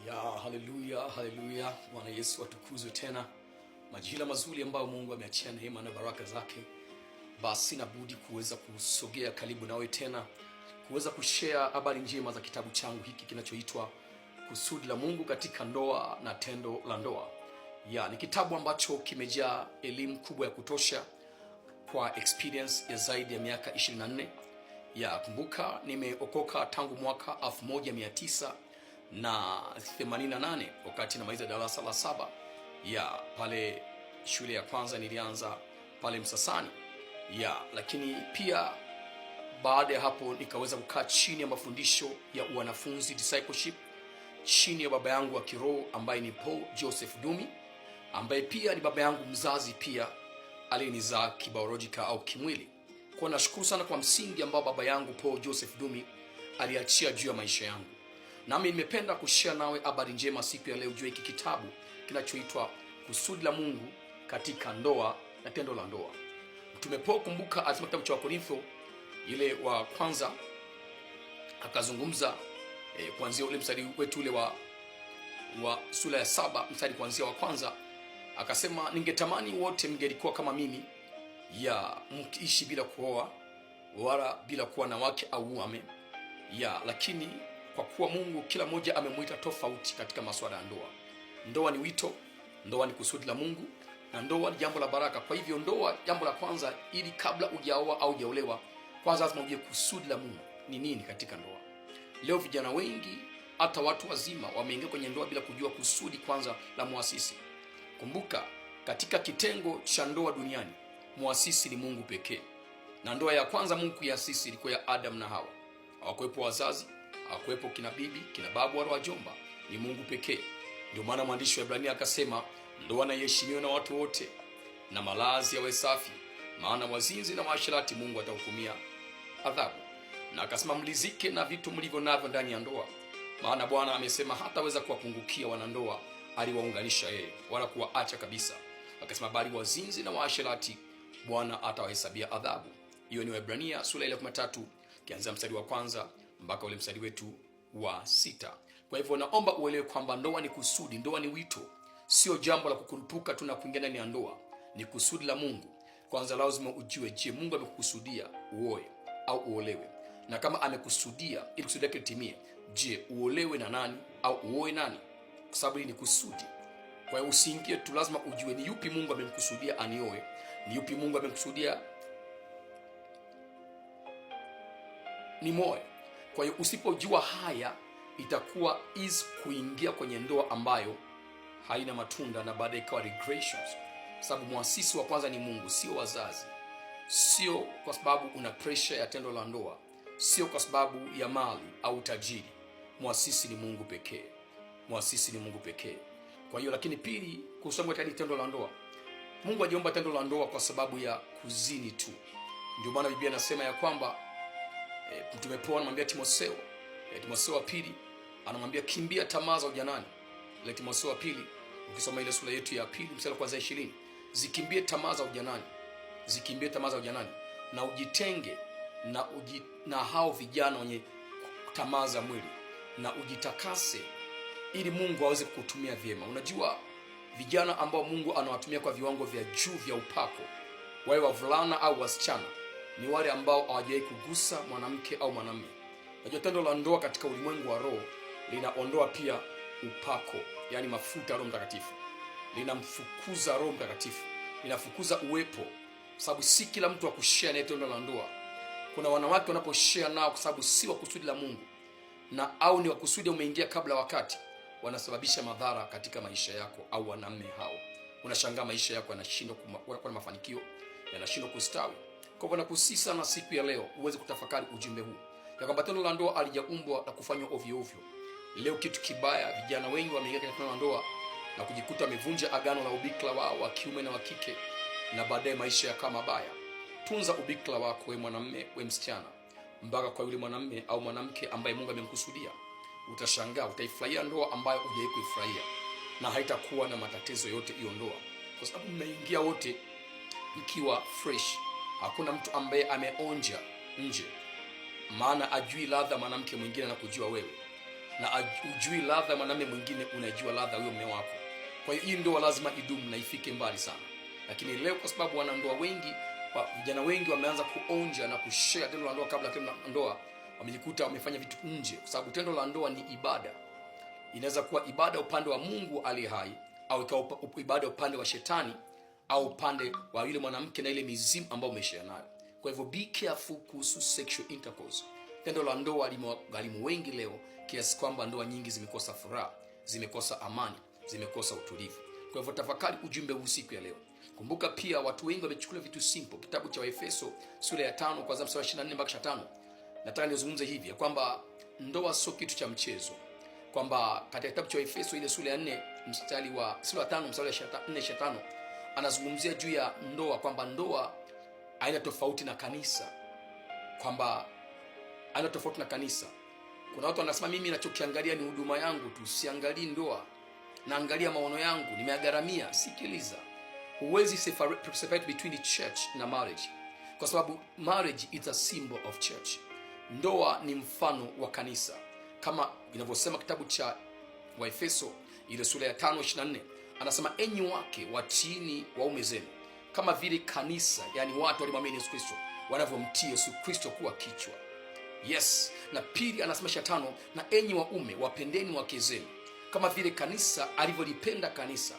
Ya, haleluya, haleluya. Bwana Yesu atukuzwe tena. Majira mazuri ambayo Mungu ameachia neema na baraka zake. Basi nabudi kuweza kusogea karibu nawe tena, kuweza kushare habari njema za kitabu changu hiki kinachoitwa Kusudi la Mungu katika Ndoa na Tendo la Ndoa. Ya, ni kitabu ambacho kimejaa elimu kubwa ya kutosha kwa experience ya zaidi ya miaka 24. Ya, kumbuka nimeokoka tangu mwaka 1988 wakati namaliza darasa la 7. Ya, pale shule ya kwanza nilianza pale Msasani. Ya, lakini pia baada ya hapo nikaweza kukaa chini ya mafundisho ya wanafunzi discipleship chini ya baba yangu wa kiroho ambaye ni Paul Joseph Dumi, ambaye pia ni baba yangu mzazi pia aliyenizaa kibiolojika au kimwili. Kwa nashukuru sana kwa msingi ambao baba yangu Paul Joseph Dumi aliachia juu ya maisha yangu. Nami nimependa kushare nawe habari njema siku ya leo juu ya hiki kitabu kinachoitwa Kusudi la Mungu katika Ndoa na Tendo la Ndoa. Mtume Paul, kumbuka, alisema kitabu cha Wakorintho ile wa kwanza, akazungumza kuanzia ule mstari wetu ule wa sura ya 7 mstari kuanzia wa kwanza, akasema, ningetamani wote mngelikuwa kama mimi, ya mkiishi bila kuoa wala bila kuwa na wake au wame. Ya, lakini kwa kuwa Mungu kila mmoja amemuita tofauti katika masuala ya ndoa. Ndoa ni wito, ndoa ni kusudi la Mungu, na ndoa ni jambo la baraka. Kwa hivyo ndoa, jambo la kwanza, ili kabla hujaoa au hujaolewa, kwanza lazima ujue kusudi la Mungu ni nini katika ndoa. Leo vijana wengi, hata watu wazima, wameingia kwenye ndoa bila kujua kusudi kwanza la muasisi. Kumbuka, katika kitengo cha ndoa duniani, muasisi ni Mungu pekee. Na ndoa ya kwanza Mungu kuiasisi ilikuwa ya Adam na Hawa. Hawakuwepo wazazi, hawakuwepo kina bibi, kina babu wala wajomba, ni Mungu pekee. Ndio maana mwandishi wa Ibrania akasema, ndoa na iheshimiwe na watu wote, na malazi yawe safi, maana wazinzi na waasherati Mungu atahukumia adhabu. Na akasema, mlizike na vitu mlivyo navyo ndani ya ndoa, maana Bwana amesema hataweza kuwapungukia wanandoa aliwaunganisha yeye, wala kuwaacha kabisa. Akasema, bali wazinzi na waasherati Bwana atawahesabia adhabu. Hiyo ni Waebrania sura ile 13 kianzia mstari wa kwanza mpaka ule mstari wetu wa 6. Kwa hivyo naomba uelewe kwamba ndoa ni kusudi, ndoa ni wito. Sio jambo la kukurupuka tu na kuingia ndani ya ndoa. Ni kusudi la Mungu. Kwanza lazima ujue, je, Mungu amekukusudia uoe au uolewe? Na kama amekusudia ili kusudi lake litimie, je, uolewe na nani au uoe nani? Kwa sababu hii ni kusudi. Kwa hiyo usiingie tu, lazima ujue ni yupi Mungu amemkusudia anioe, ni yupi Mungu amemkusudia ni moe. Kwa hiyo usipojua haya, itakuwa is kuingia kwenye ndoa ambayo haina matunda na baadaye ikawa regressions. Sababu muasisi wa kwanza ni Mungu, sio wazazi. Sio kwa sababu una pressure ya tendo la ndoa, sio kwa sababu ya mali au tajiri. Muasisi ni Mungu pekee. Muasisi ni Mungu pekee. Kwa hiyo, lakini pili, kusoma tani tendo la ndoa. Mungu hajaumba tendo la ndoa kwa sababu ya kuzini tu. Ndio maana Biblia inasema ya kwamba Mtume Paulo anamwambia Timotheo, Timotheo wa pili anamwambia, kimbia tamaa za ujanani. Ile Timotheo wa pili, ukisoma ile sura yetu ya pili mstari wa 20, zikimbie tamaa za ujanani. Zikimbie tamaa za ujanani na ujitenge na hao vijana wenye tamaa za mwili, na ujitakase ili Mungu aweze kukutumia vyema. Unajua, vijana ambao Mungu anawatumia kwa viwango vya juu vya upako, wawe wavulana au wasichana, ni wale ambao hawajawahi kugusa mwanamke au mwanamume. Unajua, tendo la ndoa katika ulimwengu wa roho linaondoa pia upako, yani mafuta ya Roho Mtakatifu. Linamfukuza Roho Mtakatifu, linafukuza uwepo, sababu si kila mtu akushare na tendo la ndoa. Kuna wanawake wanaposhare nao kwa sababu si wa kusudi la Mungu, na au ni wa kusudi umeingia kabla wakati, wanasababisha madhara katika maisha yako au wanaume hao. Unashangaa maisha yako yanashindwa kuwa na mafanikio, yanashindwa kustawi. Kwa hivyo nakusihi sana siku ya leo uweze kutafakari ujumbe huu, ya kwamba tendo la ndoa alijaumbwa na kufanywa ovyo ovyo. Leo kitu kibaya, vijana wengi wameingia katika tendo la ndoa na kujikuta wamevunja agano la ubikra wao wa kiume na wa kike, na baadaye maisha yakawa mabaya. Tunza ubikra wako, wewe mwanamume, wewe msichana, mpaka kwa yule mwanamume au mwanamke ambaye Mungu amemkusudia. Utashangaa, utaifurahia ndoa ambayo hujawahi kuifurahia, na haitakuwa na matatizo yote hiyo ndoa, kwa sababu mmeingia wote mkiwa fresh. Hakuna mtu ambaye ameonja nje, maana ajui ladha mwanamke mwingine na kujua wewe. na ujui ladha ya mwanamume mwingine, unajua ladha huyo mume wako. Kwa hiyo hii ndoa lazima idumu na ifike mbali sana. Lakini leo kwa sababu wanandoa wengi, vijana wengi wameanza kuonja na kushare tendo la ndoa kabla tendo la ndoa, wamejikuta wamefanya vitu nje, kwa sababu tendo la ndoa ni ibada. Inaweza kuwa ibada upande wa Mungu aliye hai, au ikawa ibada upande wa shetani, au upande wa yule mwanamke na ile mizimu ambayo umeshare nayo. Kwa hivyo be careful kuhusu sexual intercourse. Tendo la ndoa limegharimu wengi leo, kiasi kwamba ndoa nyingi zimekosa furaha, zimekosa amani, zimekosa utulivu. Kwa hivyo tafakari ujumbe huu siku ya leo. Kumbuka pia watu wengi wamechukulia vitu simple. Kitabu cha Waefeso sura ya 5 kuanzia mstari wa 24 mpaka 25. Nataka nizungumze hivi kwamba ndoa sio kitu cha mchezo. Kwamba katika kitabu cha Waefeso ile sura ya 4 mstari wa sura ya 5 mstari wa 4-5 anazungumzia juu ya ndoa, kwamba ndoa haina tofauti na kanisa. Kwamba haina tofauti na kanisa. Kuna watu wanasema mimi ninachokiangalia ni huduma yangu tu, siangalii ndoa. Naangalia maono yangu, nimeagaramia. Sikiliza. Huwezi separate between the church na marriage, kwa sababu marriage is a symbol of church. Ndoa ni mfano wa kanisa, kama inavyosema kitabu cha Waefeso ile sura ya 5:24 anasema, enyi wake watiini waume zenu kama vile kanisa, yani watu waliomwamini Yesu Kristo wanavyomtii Yesu Kristo kuwa kichwa. Yes. Na pili anasema 5, na enyi waume wapendeni wake zenu kama vile kanisa alivyolipenda kanisa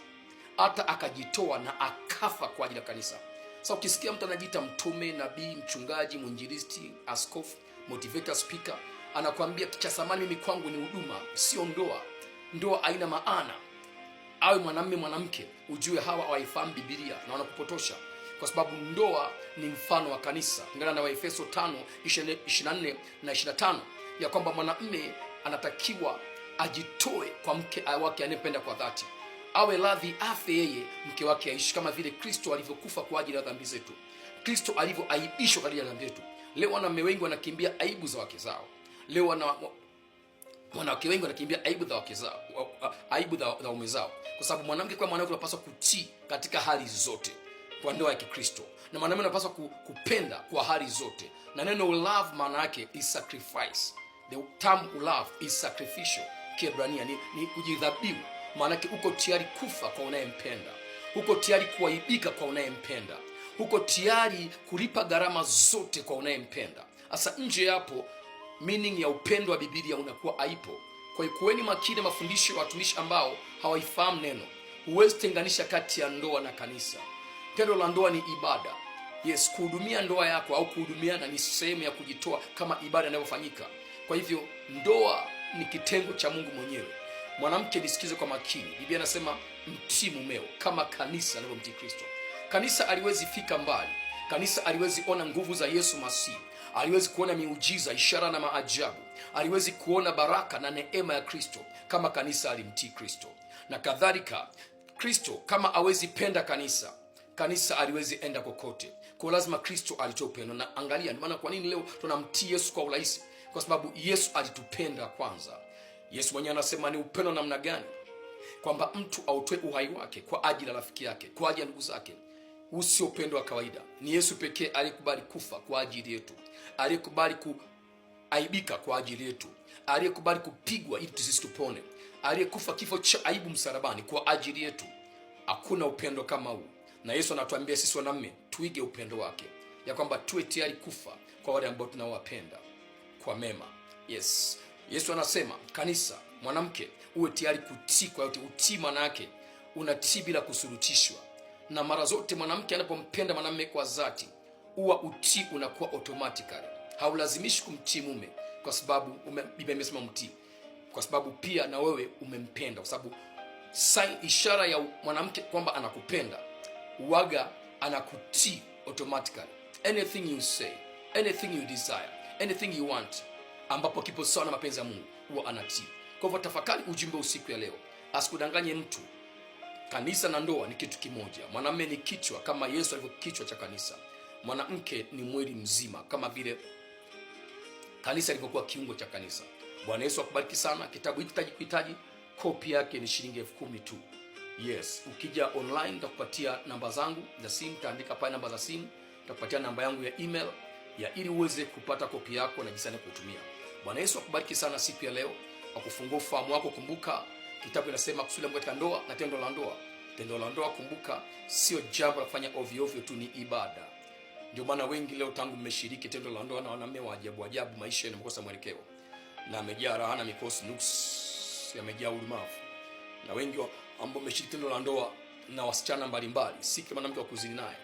hata akajitoa na akafa kwa ajili ya kanisa. Sasa ukisikia mtu anajiita mtume, nabii, mchungaji, mwinjilisti, askofu, motivator, speaker, anakuambia cha thamani mimi kwangu ni huduma, sio ndoa. Ndoa haina maana. Awe mwanamume mwanamke, ujue hawa hawaifahamu Biblia na wanakupotosha, kwa sababu ndoa ni mfano wa kanisa. Ngana na Waefeso 5:24 na 25 ya kwamba mwanamume anatakiwa ajitoe kwa mke wake anayependa kwa dhati, awe radhi afe yeye, mke wake aishi, kama vile Kristo alivyokufa kwa ajili ya dhambi zetu, Kristo alivyoaibishwa kwa ajili ya dhambi zetu. Leo wanaume wengi wanakimbia aibu za wake zao. Leo wanawake wengi wanakimbia aibu za wake zao, aibu za waume zao, kwa sababu mwanamke kwa mwanamke anapaswa kutii katika hali zote kwa ndoa ya Kikristo, na mwanamume anapaswa kupenda kwa hali zote. Na neno love maana yake is sacrifice. The term love is sacrificial. Kiebrania ni kujidhabihu. Maana yake uko tayari kufa kwa unayempenda, uko tayari kuaibika kwa unayempenda, uko tayari kulipa gharama zote kwa unayempenda. Sasa nje hapo, meaning ya upendo wa Biblia unakuwa haipo. Kwa hiyo kuweni makini mafundisho ya watumishi ambao hawaifahamu neno. Huwezi tenganisha kati ya ndoa na kanisa. Tendo la ndoa ni ibada. Yes, kuhudumia ndoa yako au kuhudumiana ni sehemu ya kujitoa kama ibada inavyofanyika. Kwa hivyo ndoa ni kitengo cha Mungu mwenyewe. Mwanamke, nisikize kwa makini. Biblia inasema mtii mumeo kama kanisa linavyomtii Kristo. Kanisa aliwezi fika mbali. Kanisa aliwezi ona nguvu za Yesu Masihi. Aliwezi kuona miujiza, ishara na maajabu. Aliwezi kuona baraka na neema ya Kristo kama kanisa alimtii Kristo. Na kadhalika, Kristo kama hawezi penda kanisa, kanisa aliwezi enda kokote. Kwa lazima Kristo alitoa upendo. Na angalia, ni maana kwa nini leo tunamtii Yesu kwa urahisi? Kwa sababu Yesu alitupenda kwanza. Yesu mwenyewe anasema ni upendo namna gani? Kwamba mtu autoe uhai wake kwa ajili ya rafiki yake, kwa ajili ya ndugu zake. Huu sio upendo wa kawaida. Ni Yesu pekee aliyekubali kufa kwa ajili yetu, aliyekubali kuaibika kwa ajili yetu, aliyekubali kupigwa ili sisi tupone, aliyekufa kifo cha aibu msalabani kwa ajili yetu. Hakuna upendo kama huu. Na Yesu anatuambia sisi wanaume tuige upendo wake, ya kwamba tuwe tayari kufa kwa wale ambao tunawapenda kwa mema. Yes. Yesu anasema kanisa, mwanamke, uwe tayari kutii kwa yote. Utii maana yake unatii bila kusurutishwa. Na mara zote mwanamke anapompenda mwanamume kwa dhati, huwa utii unakuwa automatically. Haulazimishi kumtii mume kwa sababu Biblia imesema mtii, kwa sababu pia na wewe umempenda, kwa sababu ishara ya mwanamke kwamba anakupenda, uwaga anakutii automatically. Anything you say, anything you desire, anything you want, ambapo kipo sawa na mapenzi ya Mungu, huwa anatii. Kwa hivyo tafakari ujumbe usiku ya leo. Asikudanganye mtu. Kanisa na ndoa ni kitu kimoja. Mwanamume ni kichwa kama Yesu alivyo kichwa cha kanisa. Mwanamke ni mwili mzima kama vile kanisa lilivyokuwa kiungo cha kanisa. Bwana Yesu akubariki sana. Kitabu hiki utakihitaji, kopi yake ni shilingi 10,000 tu. Yes, ukija online nitakupatia namba zangu za simu, taandika pale namba za simu, nitakupatia namba yangu ya email ili uweze kupata kopi yako na jinsi ya kutumia. Bwana Yesu akubariki sana siku ya leo. wa kufungua ufahamu wako. Kumbuka kitabu kinasema kusudi la Mungu katika ndoa na tendo la ndoa. Tendo la ndoa, kumbuka, sio jambo la kufanya ovyo ovyo tu, ni ibada. Ndio maana wengi leo tangu mmeshiriki tendo la ndoa na wanaume wa ajabu ajabu, maisha yanakosa mwelekeo na yamejaa raha na mikosi nuks, yamejaa ulimavu. Na wengi ambao mmeshiriki tendo la ndoa na wasichana mbalimbali, si kama mwanamke wa kuzini naye,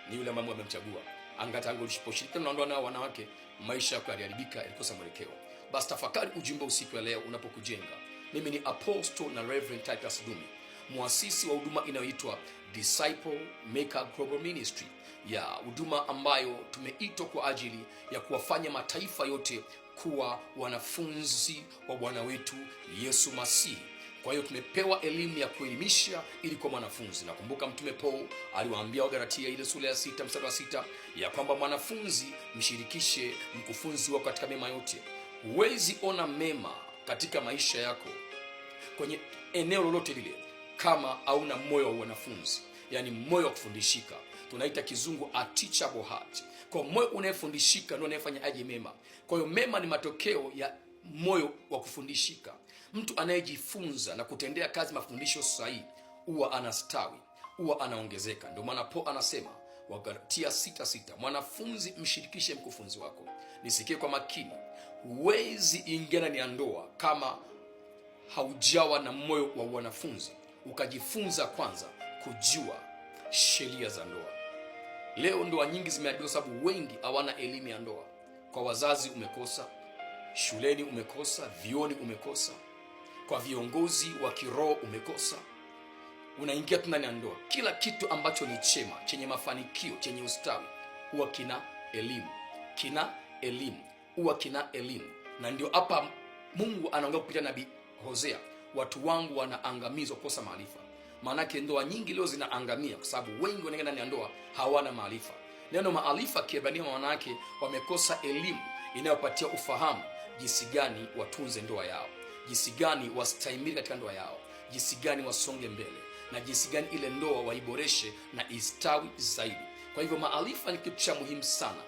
ni yule ambaye amemchagua. Angatangu uliposhiriki tendo la ndoa na wanawake, maisha yako yaliharibika, yalikosa mwelekeo. Basi tafakari ujumbe usiku ya leo unapokujenga. Mimi ni Apostle na Reverend Titus Dumi, muasisi wa huduma inayoitwa Disciple Maker Global Ministry, ya huduma ambayo tumeitwa kwa ajili ya kuwafanya mataifa yote kuwa wanafunzi wa Bwana wetu Yesu Masihi. Kwa hiyo tumepewa elimu ya kuelimisha ili kwa mwanafunzi. Nakumbuka Mtume Paul aliwaambia Wagalatia ile sura ya 6 mstari wa 6 ya kwamba mwanafunzi mshirikishe mkufunzi wako katika mema yote. Huwezi ona mema katika maisha yako kwenye eneo lolote lile kama hauna moyo wa wanafunzi, yani moyo wa kufundishika. Tunaita kizungu a teachable heart. Kwa moyo unayefundishika ndio unayefanya aje mema. Kwa hiyo mema ni matokeo ya moyo wa kufundishika. Mtu anayejifunza na kutendea kazi mafundisho sahihi huwa anastawi, huwa anaongezeka. Ndio maana Paul anasema Wagalatia 6:6, mwanafunzi mshirikishe mkufunzi wako. Nisikie kwa makini, huwezi ingia ndani ya ndoa kama haujawa na moyo wa wanafunzi, ukajifunza kwanza kujua sheria za ndoa. Leo ndoa nyingi zimeharibiwa sababu wengi hawana elimu ya ndoa. Kwa wazazi umekosa, shuleni umekosa, vioni umekosa, kwa viongozi wa kiroho umekosa. Unaingia tu ndani ya ndoa, kila kitu ambacho ni chema, chenye mafanikio, chenye ustawi huwa kina elimu, huwa kina elimu. Na ndio hapa Mungu anaongea kupitia nabii Hosea, watu wangu wanaangamizwa kukosa maarifa. Maanake ndoa nyingi leo zinaangamia kwa sababu wengi wanaingia ndani ya ndoa hawana maarifa. Neno maarifa Kiebrania maana yake wamekosa elimu inayopatia ufahamu jinsi gani watunze ndoa yao, jinsi gani wastahimili katika ndoa yao, jinsi gani wasonge mbele, na jinsi gani ile ndoa waiboreshe na istawi zaidi. Kwa hivyo maarifa ni kitu cha muhimu sana.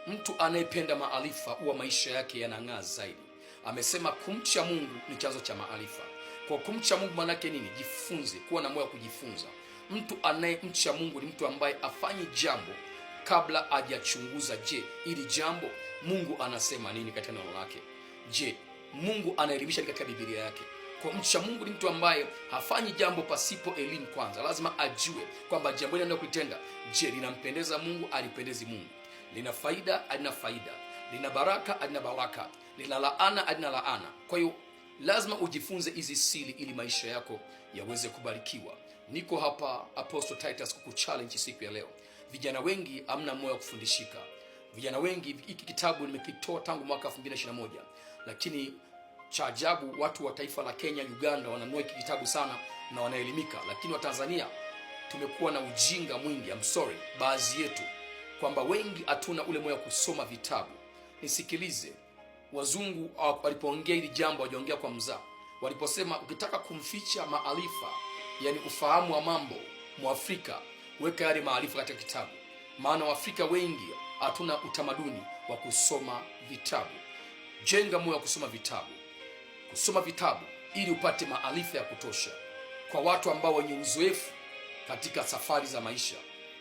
Mtu anayependa maarifa huwa maisha yake yanang'aa zaidi. Amesema kumcha Mungu ni chanzo cha maarifa. Kwa kumcha Mungu maana yake nini? Jifunze, kuwa na moyo wa kujifunza. Mtu anayemcha Mungu ni mtu ambaye afanyi jambo kabla hajachunguza, je, ili jambo Mungu anasema nini katika neno lake? Je, Mungu anaelimisha katika Biblia yake? Kwa mcha Mungu ni mtu ambaye hafanyi jambo pasipo elimu kwanza. Lazima ajue kwamba jambo hili analotenda, je, linampendeza Mungu, alipendezi Mungu? Lina faida, halina faida? Lina baraka, halina baraka? Lina laana, halina laana? Kwa hiyo lazima ujifunze hizi siri ili maisha yako yaweze kubarikiwa. Niko hapa Apostle Titus kukuchallenge siku ya leo. Vijana wengi hamna moyo wa kufundishika. Vijana wengi, hiki kitabu nimekitoa tangu mwaka 2021, lakini cha ajabu watu wa taifa la Kenya, Uganda wananunua hiki kitabu sana na wanaelimika, lakini wa Tanzania tumekuwa na ujinga mwingi. I'm sorry, baadhi yetu, kwamba wengi hatuna ule moyo wa kusoma vitabu. Nisikilize, wazungu walipoongea hili jambo wajiongea kwa mzaa. Waliposema ukitaka kumficha maarifa, yani ufahamu wa mambo Mwafrika, weka yale maarifa katika kitabu. Maana Waafrika wengi hatuna utamaduni wa kusoma vitabu. Jenga moyo wa kusoma vitabu. Kusoma vitabu ili upate maarifa ya kutosha. Kwa watu ambao wenye uzoefu katika safari za maisha,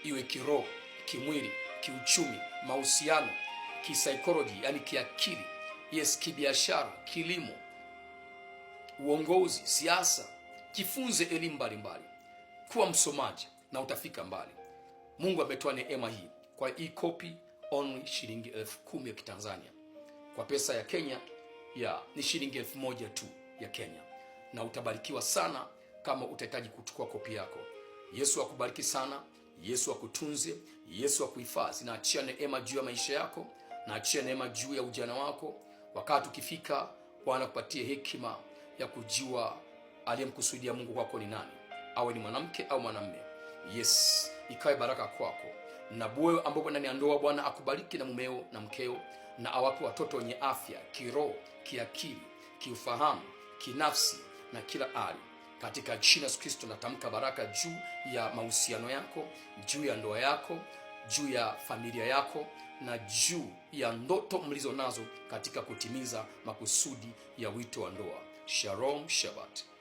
iwe kiroho, kimwili, kiuchumi, mahusiano, kisaikolojia, yani kiakili, yes, kibiashara, kilimo, uongozi, siasa. Jifunze elimu mbalimbali. Kuwa msomaji na utafika mbali. Mungu ametoa neema hii. Kwa hii copy only shilingi 10,000 ya Kitanzania. Kwa pesa ya Kenya ni shilingi 1,000 tu ya Kenya. Na utabarikiwa sana kama utahitaji kuchukua kopi yako. Yesu akubariki sana. Yesu akutunze. Yesu akuhifadhi. Na achia neema juu ya maisha yako. Na achia neema juu ya ujana wako. Wakati ukifika, Bwana kupatie hekima ya kujua aliyemkusudia Mungu kwako ni nani. Awe ni mwanamke au mwanamume. Yes, ikawe baraka kwako. Na wewe ambapo ndani ya ndoa, Bwana akubariki na mumeo na mkeo, na awape watoto wenye afya kiroho, kiakili, kiufahamu, kinafsi na kila hali. Katika jina la Yesu Kristo natamka baraka juu ya mahusiano yako, juu ya ndoa yako, juu ya familia yako, na juu ya ndoto mlizo nazo katika kutimiza makusudi ya wito wa ndoa. Shalom Shabbat.